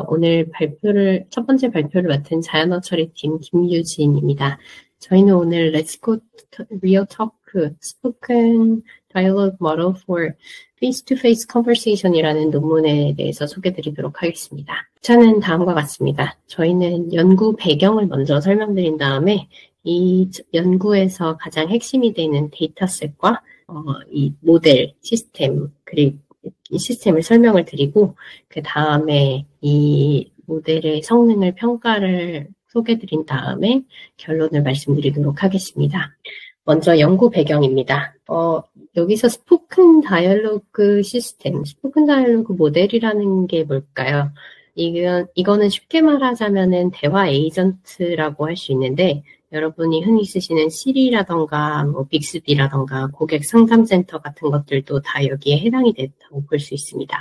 오늘 첫 번째 발표를 맡은 자연어 처리팀 김유진입니다. 저희는 오늘 Let's Go Real Talk Spoken Dialogue Model for Face-to-Face Conversation이라는 논문에 대해서 소개드리도록 하겠습니다. 차는 다음과 같습니다. 저희는 연구 배경을 먼저 설명드린 다음에 이 연구에서 가장 핵심이 되는 데이터셋과 이 모델 시스템 그리고 이 시스템을 설명을 드리고 그 다음에 이 모델의 성능을 평가를 소개드린 다음에 결론을 말씀드리도록 하겠습니다. 먼저 연구 배경입니다. 여기서 스포큰 다이얼로그 시스템, 스포큰 다이얼로그 모델이라는 게 뭘까요? 이거는 쉽게 말하자면은 대화 에이전트라고 할 수 있는데 여러분이 흔히 쓰시는 시리라던가 빅스비라던가 고객 상담센터 같은 것들도 다 여기에 해당이 된다고 볼 수 있습니다.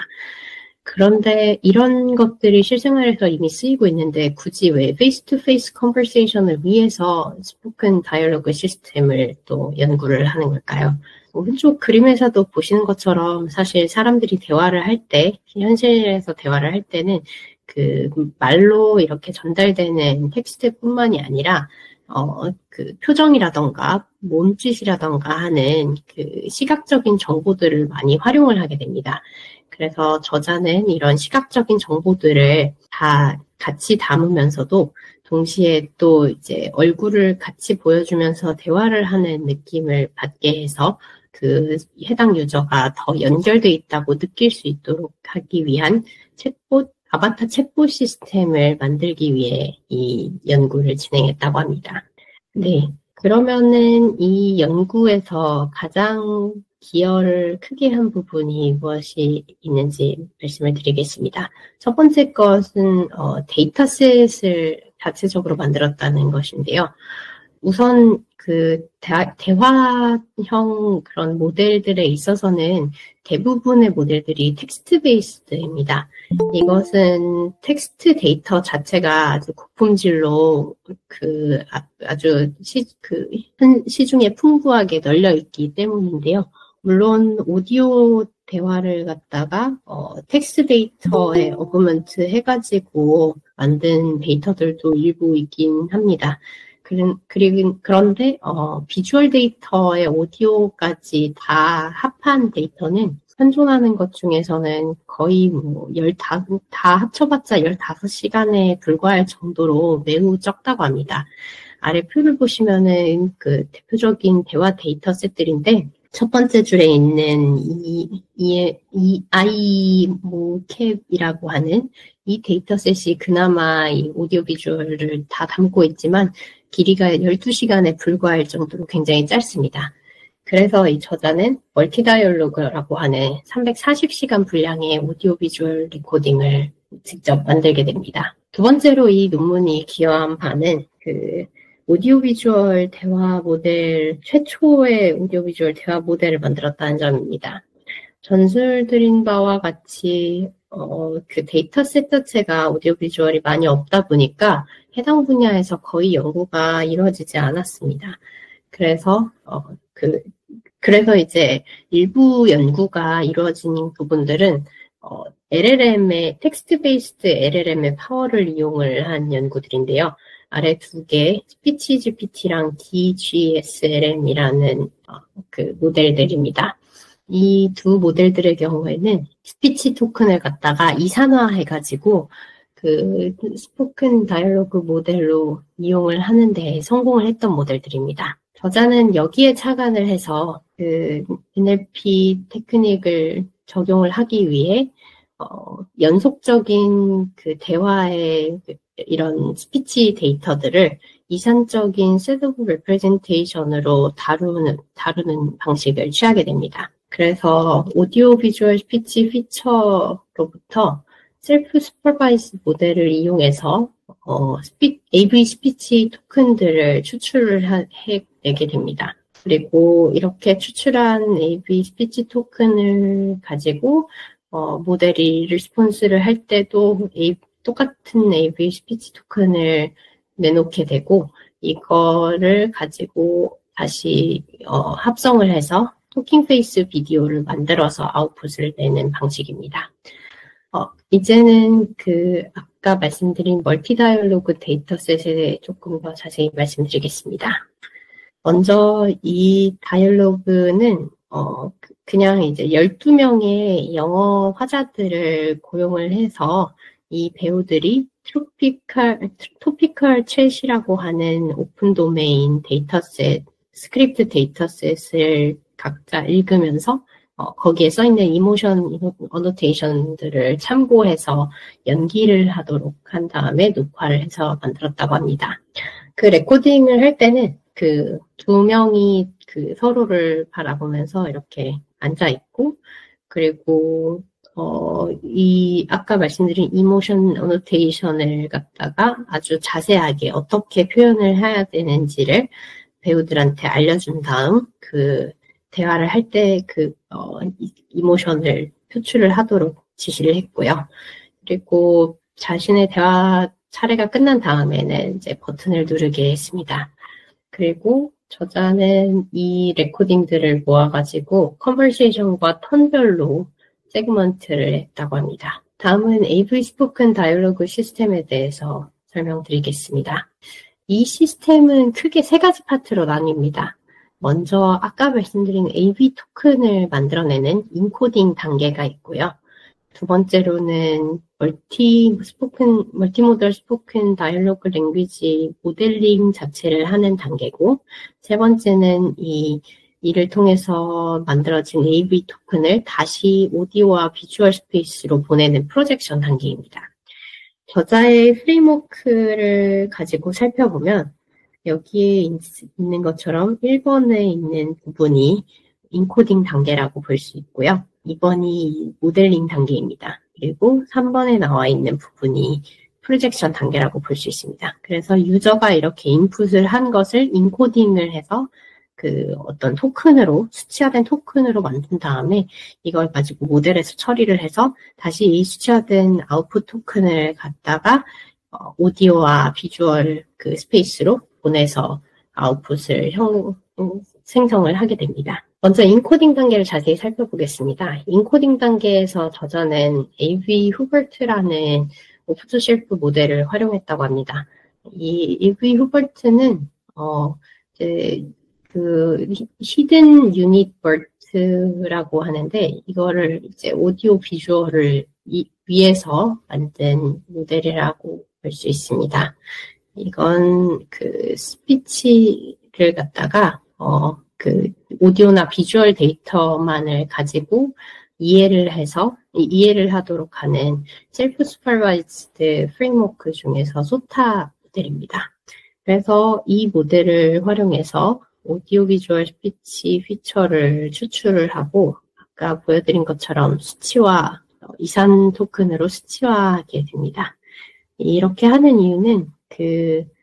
그런데 이런 것들이 실생활에서 이미 쓰이고 있는데 굳이 왜 페이스-투-페이스 컨버세이션을 위해서 스포큰 다이얼로그 시스템을 또 연구를 하는 걸까요? 오른쪽 그림에서도 보시는 것처럼 사실 사람들이 대화를 할 때, 현실에서 대화를 할 때는 그 말로 이렇게 전달되는 텍스트뿐만이 아니라 그 표정이라던가 몸짓이라던가 하는 그 시각적인 정보들을 많이 활용을 하게 됩니다. 그래서 저자는 이런 시각적인 정보들을 다 같이 담으면서도 동시에 또 이제 얼굴을 같이 보여주면서 대화를 하는 느낌을 받게 해서 그 해당 유저가 더 연결돼 있다고 느낄 수 있도록 하기 위한 아바타 챗봇 시스템을 만들기 위해 이 연구를 진행했다고 합니다. 네, 그러면은 이 연구에서 가장 기여를 크게 한 부분이 무엇이 있는지 말씀을 드리겠습니다. 첫 번째 것은 데이터셋을 자체적으로 만들었다는 것인데요. 우선 그 대화형 그런 모델들에 있어서는 대부분의 모델들이 텍스트 베이스드입니다. 이것은 텍스트 데이터 자체가 아주 고품질로 아주 시중에 풍부하게 널려 있기 때문인데요. 물론 오디오 대화를 갖다가 텍스트 데이터에 어그먼트 해가지고 만든 데이터들도 일부 있긴 합니다. 그런데 비주얼 데이터에 오디오까지 다 합한 데이터는 현존하는 것 중에서는 거의 다 합쳐봤자 15시간에 불과할 정도로 매우 적다고 합니다. 아래 표를 보시면은 그 대표적인 대화 데이터셋들인데 첫 번째 줄에 있는 iMoCap이라고 하는 이 데이터셋이 그나마 이 오디오 비주얼을 다 담고 있지만 길이가 12시간에 불과할 정도로 굉장히 짧습니다. 그래서 이 저자는 멀티다이얼로그라고 하는 340시간 분량의 오디오 비주얼 리코딩을 직접 만들게 됩니다. 두 번째로 이 논문이 기여한 바는 오디오 비주얼 대화 모델, 최초의 오디오 비주얼 대화 모델을 만들었다는 점입니다. 전술드린 바와 같이 그 데이터셋 자체가 오디오 비주얼이 많이 없다 보니까 해당 분야에서 거의 연구가 이루어지지 않았습니다. 그래서 이제 일부 연구가 이루어진 부분들은 LLM의 텍스트 베이스드 LLM의 파워를 이용을 한 연구들인데요. 아래 두 개, 스피치 GPT랑 DGSLM이라는 그 모델들입니다. 이 두 모델들의 경우에는 스피치 토큰을 갖다가 이산화해가지고 그 스포큰 다이얼로그 모델로 이용을 하는데 성공을 했던 모델들입니다. 저자는 여기에 착안을 해서 그 NLP 테크닉을 적용을 하기 위해 연속적인 그 대화의 이런 스피치 데이터들을 이산적인 셋오브 레프레젠테이션으로 다루는 방식을 취하게 됩니다. 그래서 오디오 비주얼 스피치 피처로부터 셀프 슈퍼바이즈 모델을 이용해서 AV 스피치 토큰들을 추출을 해내게 됩니다. 그리고 이렇게 추출한 AV 스피치 토큰을 가지고 모델이 리스폰스를 할 때도 똑같은 AV 스피치 토큰을 내놓게 되고 이거를 가지고 다시 합성을 해서 토킹 페이스 비디오를 만들어서 아웃풋을 내는 방식입니다. 이제는 아까 말씀드린 멀티 다이얼로그 데이터셋에 조금 더 자세히 말씀드리겠습니다. 먼저 이 다이얼로그는 그냥 이제 12명의 영어 화자들을 고용을 해서 이 배우들이 토피컬 챗이라고 하는 오픈 도메인 데이터셋, 스크립트 데이터셋을 각자 읽으면서 거기에 써있는 이모션 어노테이션들을 참고해서 연기를 하도록 한 다음에 녹화를 해서 만들었다고 합니다. 그 레코딩을 할 때는 두 명이 서로를 바라보면서 이렇게 앉아있고, 그리고, 아까 말씀드린 이모션 어노테이션을 갖다가 아주 자세하게 어떻게 표현을 해야 되는지를 배우들한테 알려준 다음, 대화를 할 때 이모션을 표출을 하도록 지시를 했고요. 그리고 자신의 대화 차례가 끝난 다음에는 이제 버튼을 누르게 했습니다. 그리고 저자는 이 레코딩들을 모아가지고 컨버세이션과 턴별로 세그먼트를 했다고 합니다. 다음은 AV 스포큰 다이얼로그 시스템에 대해서 설명드리겠습니다. 이 시스템은 크게 세 가지 파트로 나뉩니다. 먼저 아까 말씀드린 AV 토큰을 만들어내는 인코딩 단계가 있고요. 두 번째로는 멀티모달 스포큰 다이얼로그 랭귀지 모델링 자체를 하는 단계고, 세 번째는 이를 통해서 만들어진 AV 토큰을 다시 오디오와 비주얼 스페이스로 보내는 프로젝션 단계입니다. 저자의 프레임워크를 가지고 살펴보면 여기에 있는 것처럼 1번에 있는 부분이 인코딩 단계라고 볼 수 있고요. 2번이 모델링 단계입니다. 그리고 3번에 나와 있는 부분이 프로젝션 단계라고 볼 수 있습니다. 그래서 유저가 이렇게 인풋을 한 것을 인코딩을 해서 어떤 토큰으로, 수치화된 토큰으로 만든 다음에 이걸 가지고 모델에서 처리를 해서 다시 이 수치화된 아웃풋 토큰을 갖다가 오디오와 비주얼 스페이스로 보내서 아웃풋을 생성을 하게 됩니다. 먼저 인코딩 단계를 자세히 살펴보겠습니다. 인코딩 단계에서 저자는 AV 후버트라는 오프 쉘프 모델을 활용했다고 합니다. 이 AV 후버트는 히든 유닛 버트라고 하는데, 이거를 이제 오디오 비주얼을 위해서 만든 모델이라고 볼 수 있습니다. 이건 스피치를 갖다가 오디오나 비주얼 데이터만을 가지고 이해를 하도록 하는 셀프 슈퍼바이즈드 프레임워크 중에서 소타 모델입니다. 그래서 이 모델을 활용해서 오디오 비주얼 스피치 피처를 추출을 하고, 아까 보여드린 것처럼 수치화, 이산 토큰으로 수치화하게 됩니다. 이렇게 하는 이유는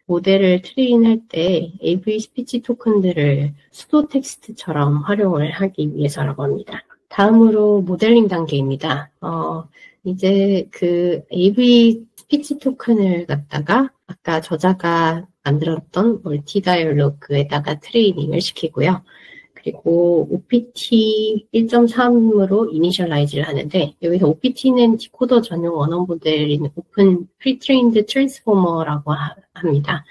모델을 트레인할 때 AV 스피치 토큰들을 수도 텍스트처럼 활용을 하기 위해서라고 합니다. 다음으로 모델링 단계입니다. 이제 AV 스피치 토큰을 갖다가 아까 저자가 만들었던 멀티 다이얼로그에다가 트레이닝을 시키고요. 그리고 OPT 1.3으로 이니셜라이즈를 하는데, 여기서 OPT는 디코더 전용 원어 모델인 오픈 프리트레인드 트랜스포머라고 합니다.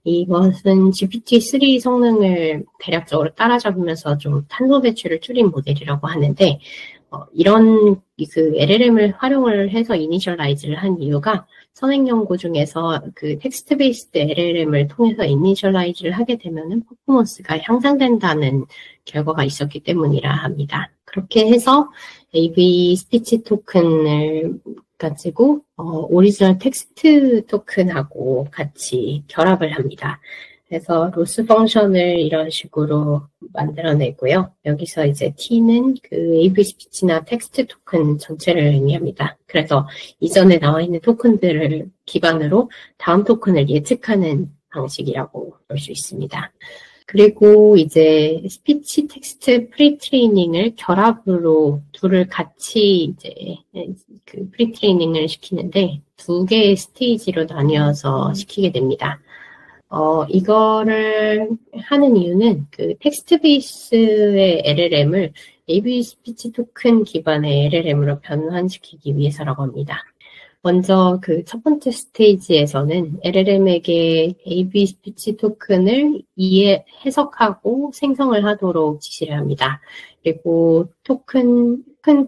이것은 GPT-3 성능을 대략적으로 따라잡으면서 좀 탄소 배출을 줄인 모델이라고 하는데, 이런 LLM을 활용을 해서 이니셜라이즈를 한 이유가 선행 연구 중에서 텍스트 베이스드 LLM을 통해서 이니셜라이즈를 하게 되면은 퍼포먼스가 향상된다는 결과가 있었기 때문이라 합니다. 그렇게 해서 AV 스피치 토큰을 가지고 오리지널 텍스트 토큰하고 같이 결합을 합니다. 그래서 로스 펑션을 이런 식으로 만들어내고요. 여기서 이제 T는 AV 스피치나 텍스트 토큰 전체를 의미합니다. 그래서 이전에 나와 있는 토큰들을 기반으로 다음 토큰을 예측하는 방식이라고 볼 수 있습니다. 그리고 이제 스피치 텍스트 프리트레이닝을 결합으로 둘을 같이 이제 프리트레이닝을 시키는데 두 개의 스테이지로 나뉘어서 시키게 됩니다. 이거를 하는 이유는 텍스트 베이스의 LLM을 AV 스피치 토큰 기반의 LLM으로 변환시키기 위해서라고 합니다. 먼저 그 첫 번째 스테이지에서는 LLM에게 AV 스피치 토큰을 해석하고 생성을 하도록 지시를 합니다. 그리고 토큰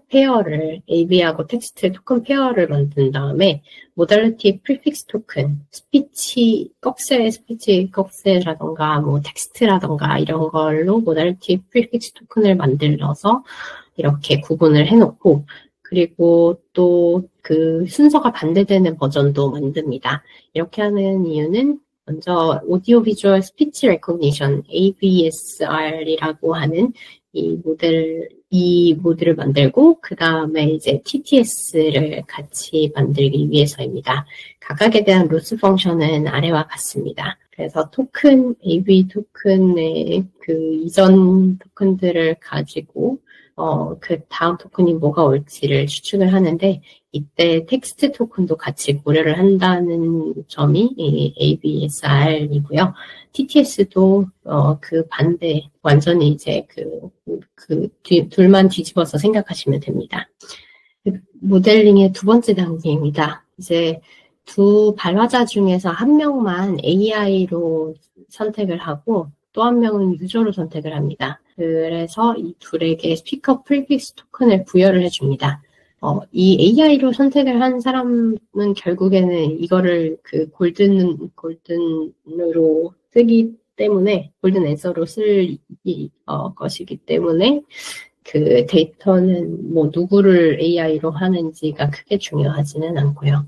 페어를 AV하고 텍스트 토큰 페어를 만든 다음에 모달리티 프리픽스 토큰, 스피치 꺽쇠라던가 뭐 텍스트라던가 이런 걸로 모달리티 프리픽스 토큰을 만들어서 이렇게 구분을 해놓고 그리고 또 그 순서가 반대되는 버전도 만듭니다. 이렇게 하는 이유는 먼저 오디오 비주얼 스피치 레코그니션 ABSR이라고 하는 이 모델을 만들고 그 다음에 이제 TTS를 같이 만들기 위해서입니다. 각각에 대한 로스 펑션은 아래와 같습니다. 그래서 AV 토큰의 그 이전 토큰들을 가지고 그 다음 토큰이 뭐가 올지를 추측을 하는데 이때 텍스트 토큰도 같이 고려를 한다는 점이 이 ABSR이고요. TTS도 그 반대 완전히 이제 둘만 뒤집어서 생각하시면 됩니다. 모델링의 두 번째 단계입니다. 이제 두 발화자 중에서 한 명만 AI로 선택을 하고 또 한 명은 유저로 선택을 합니다. 그래서 이 둘에게 스피커 프리픽스 토큰을 부여를 해줍니다. 이 AI로 선택을 한 사람은 결국에는 이거를 그 골든으로 쓰기 때문에, 골든 앤서로 쓸 것이기 때문에 그 데이터는 뭐 누구를 AI로 하는지가 크게 중요하지는 않고요.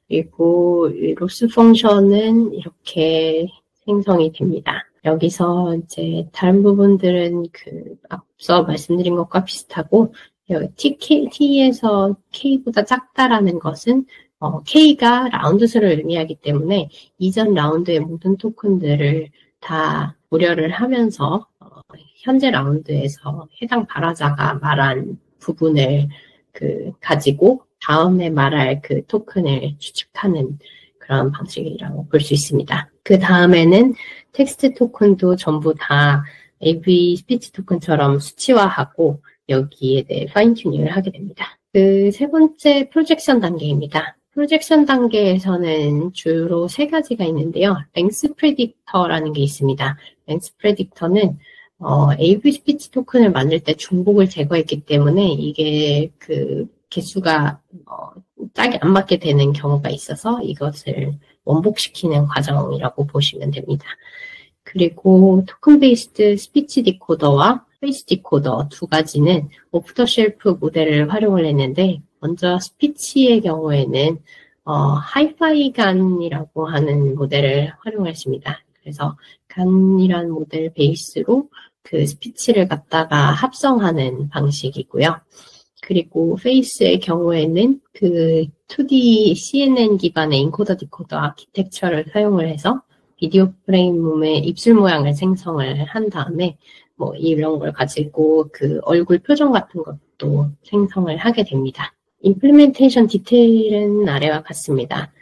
그리고 이 로스 펑션은 이렇게 생성이 됩니다. 여기서 이제 다른 부분들은 그 앞서 말씀드린 것과 비슷하고 T에서 K보다 작다라는 것은 K가 라운드 수를 의미하기 때문에 이전 라운드의 모든 토큰들을 다 고려를 하면서 현재 라운드에서 해당 발화자가 말한 부분을 가지고 다음에 말할 그 토큰을 추측하는 그런 방식이라고 볼 수 있습니다. 그 다음에는 텍스트 토큰도 전부 다 AV 스피치 토큰처럼 수치화하고 여기에 대해 파인 튜닝을 하게 됩니다. 그 세 번째 프로젝션 단계입니다. 프로젝션 단계에서는 주로 세 가지가 있는데요. 랭스 프레딕터라는 게 있습니다. 랭스 프레딕터는 AV 스피치 토큰을 만들 때 중복을 제거했기 때문에 이게 그 개수가 짝이 안 맞게 되는 경우가 있어서 이것을 원복시키는 과정이라고 보시면 됩니다. 그리고 토큰 베이스드 스피치 디코더와 페이스 디코더 두 가지는 오프 더 쉘프 모델을 활용을 했는데 먼저 스피치의 경우에는 하이파이간이라고 하는 모델을 활용했습니다. 그래서 간이라는 모델 베이스로 그 스피치를 갖다가 합성하는 방식이고요. 그리고 페이스의 경우에는 그 2D CNN 기반의 인코더 디코더 아키텍처를 사용을 해서 비디오 프레임의 입술 모양을 생성을 한 다음에 뭐 이런 걸 가지고 그 얼굴 표정 같은 것도 생성을 하게 됩니다. 임플리멘테이션 디테일은 아래와 같습니다.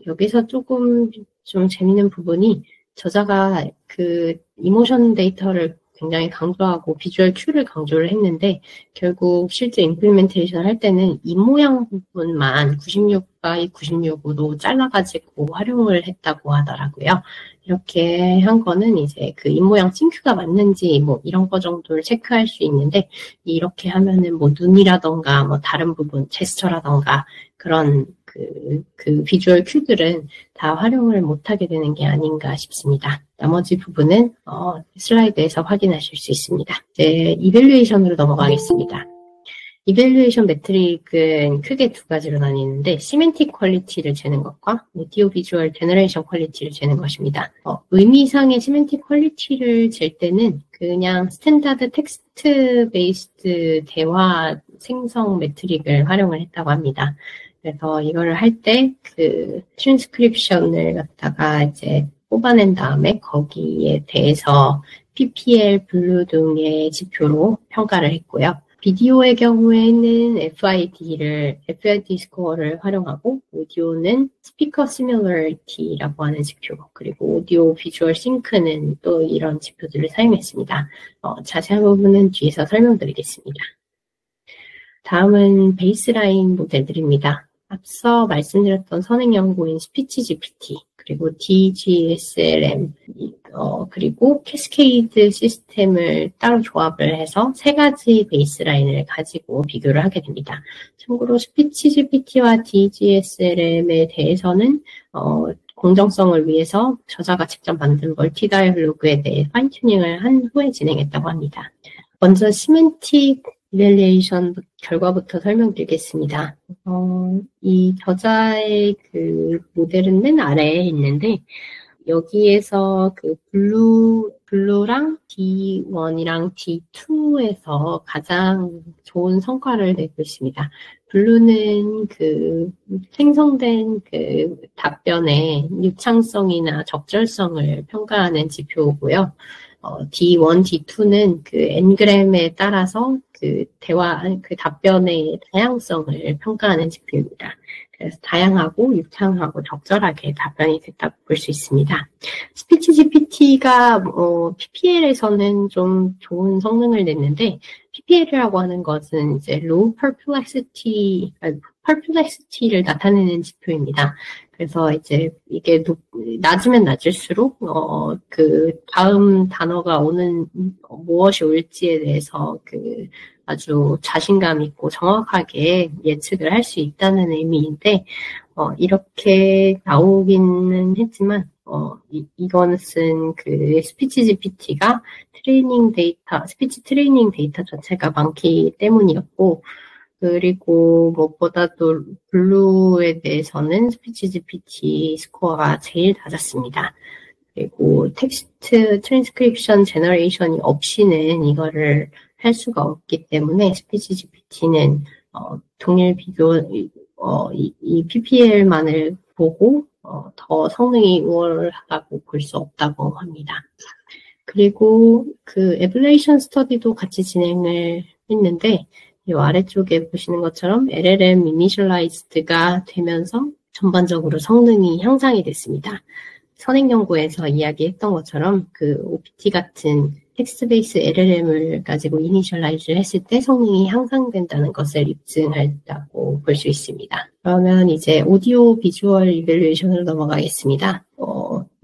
여기서 조금 좀 재미있는 부분이 저자가 그 이모션 데이터를 굉장히 강조하고 비주얼 큐를 강조를 했는데 결국 실제 임플리멘테이션 할 때는 입 모양 부분만 96x96으로 잘라가지고 활용을 했다고 하더라고요. 이렇게 한 거는 이제 그 입 모양 싱크가 맞는지 뭐 이런 거 정도를 체크할 수 있는데 이렇게 하면은 뭐 눈이라던가 뭐 다른 부분 제스처라던가 그런 그 비주얼 큐들은 다 활용을 못하게 되는 게 아닌가 싶습니다. 나머지 부분은 슬라이드에서 확인하실 수 있습니다. 이제 이밸류에이션으로 넘어가겠습니다. 이밸류에이션 매트릭은 크게 두 가지로 나뉘는데 시멘틱 퀄리티를 재는 것과 오디오 비주얼 제너레이션 퀄리티를 재는 것입니다. 의미상의 시멘틱 퀄리티를 잴 때는 그냥 스탠다드 텍스트 베이스드 대화 생성 매트릭을 활용을 했다고 합니다. 그래서 이거를 할 때 그 트랜스크립션을 갖다가 이제 뽑아낸 다음에 거기에 대해서 PPL, 블루 등의 지표로 평가를 했고요. 비디오의 경우에는 FID 스코어를 활용하고, 오디오는 스피커 시밀러리티라고 하는 지표, 그리고 오디오 비주얼 싱크는 또 이런 지표들을 사용했습니다. 자세한 부분은 뒤에서 설명드리겠습니다. 다음은 베이스라인 모델들입니다. 앞서 말씀드렸던 선행 연구인 스피치 GPT, 그리고 DGSLM, 그리고 캐스케이드 시스템을 따로 조합을 해서 세 가지 베이스라인을 가지고 비교를 하게 됩니다. 참고로 스피치 GPT와 DGSLM에 대해서는 공정성을 위해서 저자가 직접 만든 멀티 다이얼로그에 대해 파인 튜닝을 한 후에 진행했다고 합니다. 먼저 시멘틱 이밸리에이션 결과부터 설명드리겠습니다. 이 저자의 그 모델은 맨 아래에 있는데, 여기에서 그 블루랑 D1이랑 D2에서 가장 좋은 성과를 내고 있습니다. 블루는 그 생성된 그 답변의 유창성이나 적절성을 평가하는 지표고요. D1, D2는 그 N그램에 따라서 그 답변의 다양성을 평가하는 지표입니다. 그래서 다양하고 유창하고 적절하게 답변이 됐다고 볼 수 있습니다. 스피치 GPT가 PPL에서는 좀 좋은 성능을 냈는데, PPL이라고 하는 것은 이제 low perplexity를 나타내는 지표입니다. 그래서 이제 이게 낮으면 낮을수록 그 다음 단어가 무엇이 올지에 대해서 그 아주 자신감 있고 정확하게 예측을 할 수 있다는 의미인데, 이렇게 나오기는 했지만, 이것은 그 스피치 GPT가 스피치 트레이닝 데이터 자체가 많기 때문이었고, 그리고 무엇보다도 블루에 대해서는 스피치 GPT 스코어가 제일 낮았습니다. 그리고 텍스트 트랜스크립션 제너레이션이 없이는 이거를 할 수가 없기 때문에 스피치 GPT는 동일 비교 이 PPL만을 보고 더 성능이 우월하다고 볼 수 없다고 합니다. 그리고 그 에블레이션 스터디도 같이 진행을 했는데, 이 아래쪽에 보시는 것처럼 LLM 이니셜라이즈드가 되면서 전반적으로 성능이 향상이 됐습니다. 선행 연구에서 이야기했던 것처럼 그 OPT 같은 텍스트 베이스 LLM을 가지고 이니셜라이즈를 했을 때 성능이 향상된다는 것을 입증했다고 볼 수 있습니다. 그러면 이제 오디오 비주얼 이밸루에이션으로 넘어가겠습니다.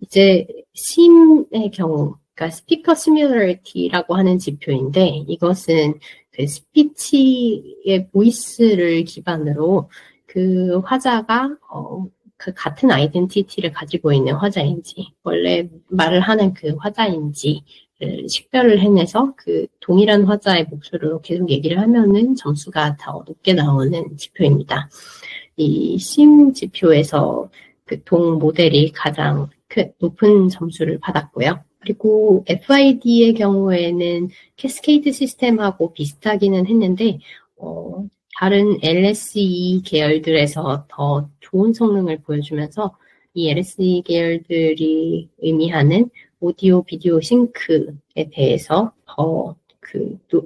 이제 SIM의 경우, 그러니까 스피커 시뮬러리티라고 하는 지표인데, 이것은 그 스피치의 보이스를 기반으로 그 화자가 그 같은 아이덴티티를 가지고 있는 화자인지, 원래 말을 하는 그 화자인지를 식별을 해내서 그 동일한 화자의 목소리로 계속 얘기를 하면은 점수가 더 높게 나오는 지표입니다. 이 SIM 지표에서 그 동 모델이 가장 높은 점수를 받았고요. 그리고 FID의 경우에는 캐스케이드 시스템하고 비슷하기는 했는데, 다른 LSE 계열들에서 더 좋은 성능을 보여주면서 이 LSE 계열들이 의미하는 오디오 비디오 싱크에 대해서 더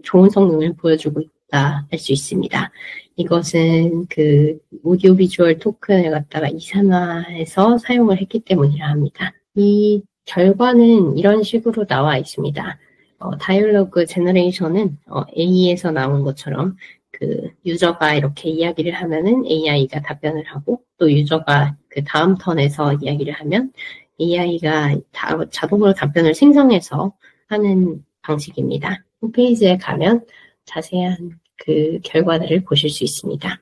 좋은 성능을 보여주고 있다 할 수 있습니다. 이것은 그 오디오 비주얼 토큰을 갖다가 이산화해서 사용을 했기 때문이라 합니다. 이 결과는 이런 식으로 나와 있습니다. 다이얼로그 제너레이션은 A에서 나온 것처럼 그 유저가 이렇게 이야기를 하면은 AI가 답변을 하고, 또 유저가 그 다음 턴에서 이야기를 하면 AI가 자동으로 답변을 생성해서 하는 방식입니다. 홈페이지에 가면 자세한 그 결과들을 보실 수 있습니다.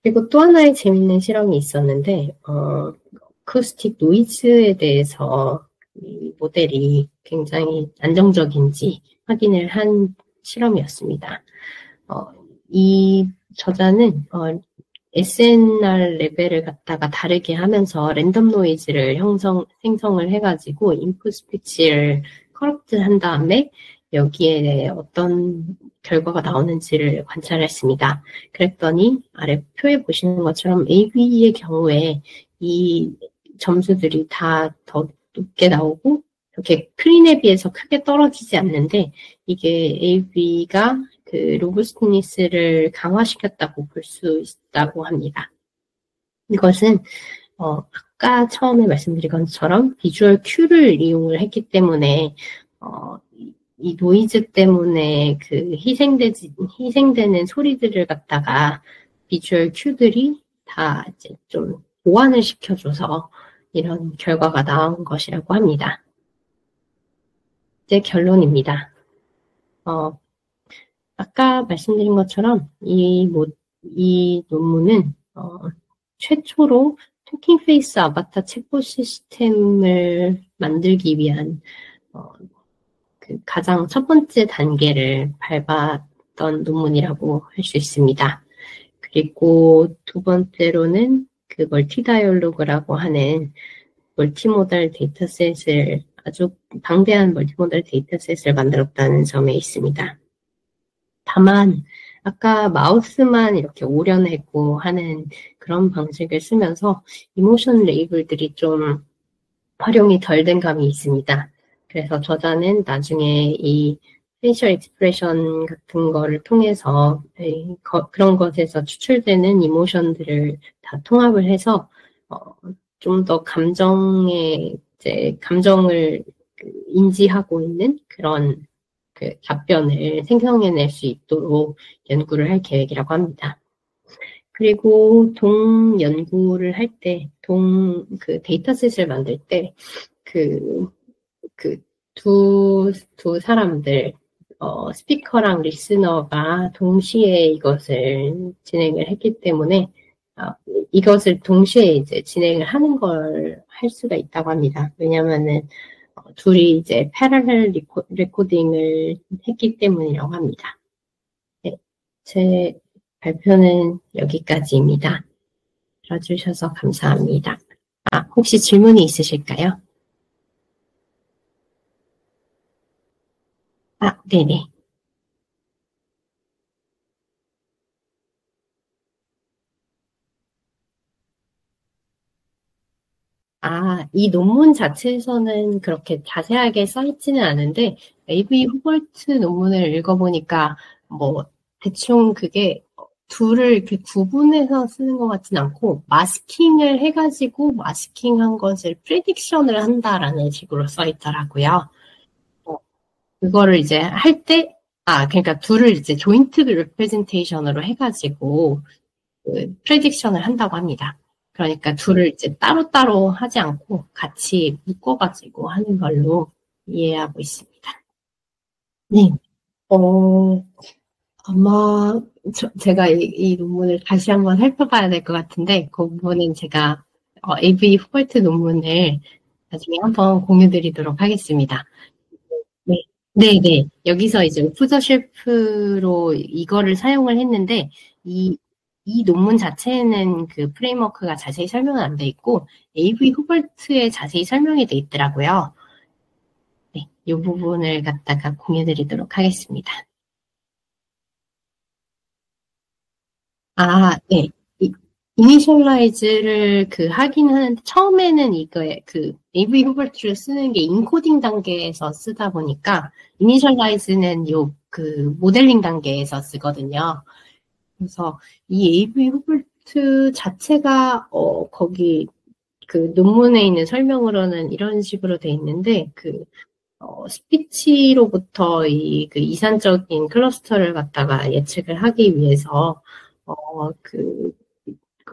그리고 또 하나의 재밌는 실험이 있었는데, 어쿠스틱 노이즈에 대해서 이 모델이 굉장히 안정적인지 확인을 한 실험이었습니다. 이 저자는 SNR 레벨을 갖다가 다르게 하면서 랜덤 노이즈를 생성을 해가지고 인풋 스피치를 커럭트 한 다음에 여기에 어떤 결과가 나오는지를 관찰했습니다. 그랬더니 아래 표에 보시는 것처럼 AV의 경우에 이 점수들이 다 더 높게 나오고, 이렇게 클린에 비해서 크게 떨어지지 않는데, 이게 AV가 그 로부스트니스를 강화시켰다고 볼 수 있다고 합니다. 이것은 아까 처음에 말씀드린 것처럼 비주얼 큐를 이용을 했기 때문에 이 노이즈 때문에 그 희생되는 소리들을 갖다가 비주얼 큐들이 다 이제 좀 보완을 시켜줘서 이런 결과가 나온 것이라고 합니다. 이제 결론입니다. 아까 말씀드린 것처럼 이 논문은 최초로 토킹 페이스 아바타 챗봇 시스템을 만들기 위한 그 가장 첫 번째 단계를 밟았던 논문이라고 할 수 있습니다. 그리고 두 번째로는 그 멀티 다이얼로그라고 하는 멀티모달 데이터셋을 아주 방대한 멀티모달 데이터셋을 만들었다는 점에 있습니다. 다만 아까 마우스만 이렇게 오려내고 하는 그런 방식을 쓰면서 이모션 레이블들이 좀 활용이 덜 된 감이 있습니다. 그래서 저자는 나중에 이 페이셜 익스프레션 같은 거를 통해서 그런 것에서 추출되는 이모션들을 다 통합을 해서 좀 더 감정을 인지하고 있는 그런 그 답변을 생성해낼 수 있도록 연구를 할 계획이라고 합니다. 그리고 연구를 할 때, 그 데이터셋을 만들 때, 두 사람들, 스피커랑 리스너가 동시에 이것을 진행을 했기 때문에, 이것을 동시에 이제 진행을 하는 걸 할 수가 있다고 합니다. 왜냐면은, 둘이 이제 패러럴 레코딩을 했기 때문이라고 합니다. 네, 제 발표는 여기까지입니다. 들어주셔서 감사합니다. 혹시 질문이 있으실까요? 네네. 이 논문 자체에서는 그렇게 자세하게 써있지는 않은데, A.V. 후벌트 논문을 읽어보니까, 대충 그게 둘을 이렇게 구분해서 쓰는 것 같진 않고, 마스킹을 해가지고, 마스킹한 것을 프레딕션을 한다라는 식으로 써있더라고요. 그거를 이제 할 때, 그러니까 둘을 이제 조인트 리프레젠테이션으로 해가지고, 프레딕션을 한다고 합니다. 그러니까 둘을 이제 따로따로 하지 않고 같이 묶어가지고 하는 걸로 이해하고 있습니다. 네. 아마 제가 이 논문을 다시 한번 살펴봐야 될 것 같은데 그 부분은 제가 AV 후벌트 논문을 나중에 한번 공유드리도록 하겠습니다. 네. 네네. 여기서 이제 오프 더 쉘프로 이거를 사용을 했는데, 이 논문 자체에는 그 프레임워크가 자세히 설명은 안 돼 있고, AV 후벌트에 자세히 설명이 돼 있더라고요. 네. 이 부분을 갖다가 공유드리도록 하겠습니다. 네. 이니셜라이즈를 하긴 하는데, 처음에는 AV 후벌트를 쓰는 게 인코딩 단계에서 쓰다 보니까, 이니셜라이즈는 모델링 단계에서 쓰거든요. 그래서 이 AV 후벌트 자체가, 거기, 논문에 있는 설명으로는 이런 식으로 돼 있는데, 스피치로부터 이산적인 클러스터를 갖다가 예측을 하기 위해서,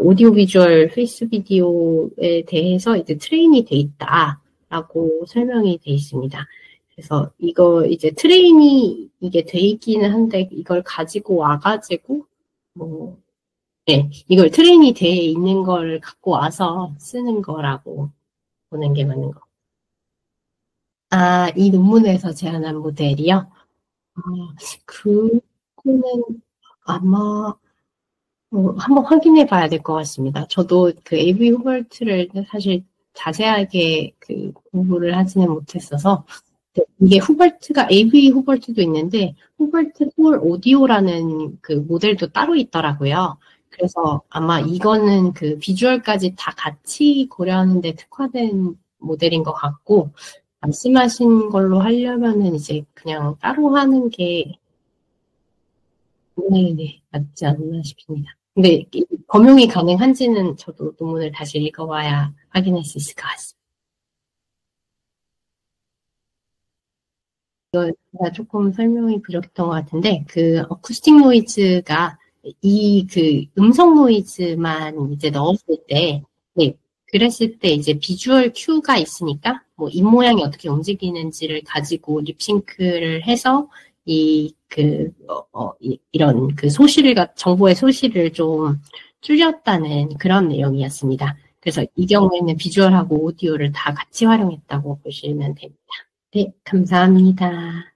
오디오 비주얼 페이스 비디오에 대해서 이제 트레인이 돼 있다라고 설명이 돼 있습니다. 그래서 이거 이제 트레인이 이게 돼 있기는 한데 이걸 가지고 와가지고 네, 이걸 트레인이 돼 있는 걸 갖고 와서 쓰는 거라고 보는 게 맞는 거. 이 논문에서 제안한 모델이요? 그거는 아마 한번 확인해 봐야 될 것 같습니다. 저도 AV 후벌트를 사실 자세하게 공부를 하지는 못했어서, 이게 AV 후벌트도 있는데, 후벌트 폴 오디오라는 모델도 따로 있더라고요. 그래서 아마 이거는 비주얼까지 다 같이 고려하는데 특화된 모델인 것 같고, 말씀하신 걸로 하려면은 이제 그냥 따로 하는 게 네네, 맞지 않나 싶습니다. 근데 범용이 가능한지는 저도 논문을 다시 읽어봐야 확인할 수 있을 것 같습니다. 이거 제가 조금 설명이 부족했던 것 같은데, 그 어쿠스틱 노이즈가 이 그 음성 노이즈만 이제 넣었을 때, 네, 그랬을 때 이제 비주얼 큐가 있으니까, 뭐 입 모양이 어떻게 움직이는지를 가지고 립싱크를 해서 이런 그 정보의 소실을 좀 줄였다는 그런 내용이었습니다. 그래서 이 경우에는 비주얼하고 오디오를 다 같이 활용했다고 보시면 됩니다. 네, 감사합니다.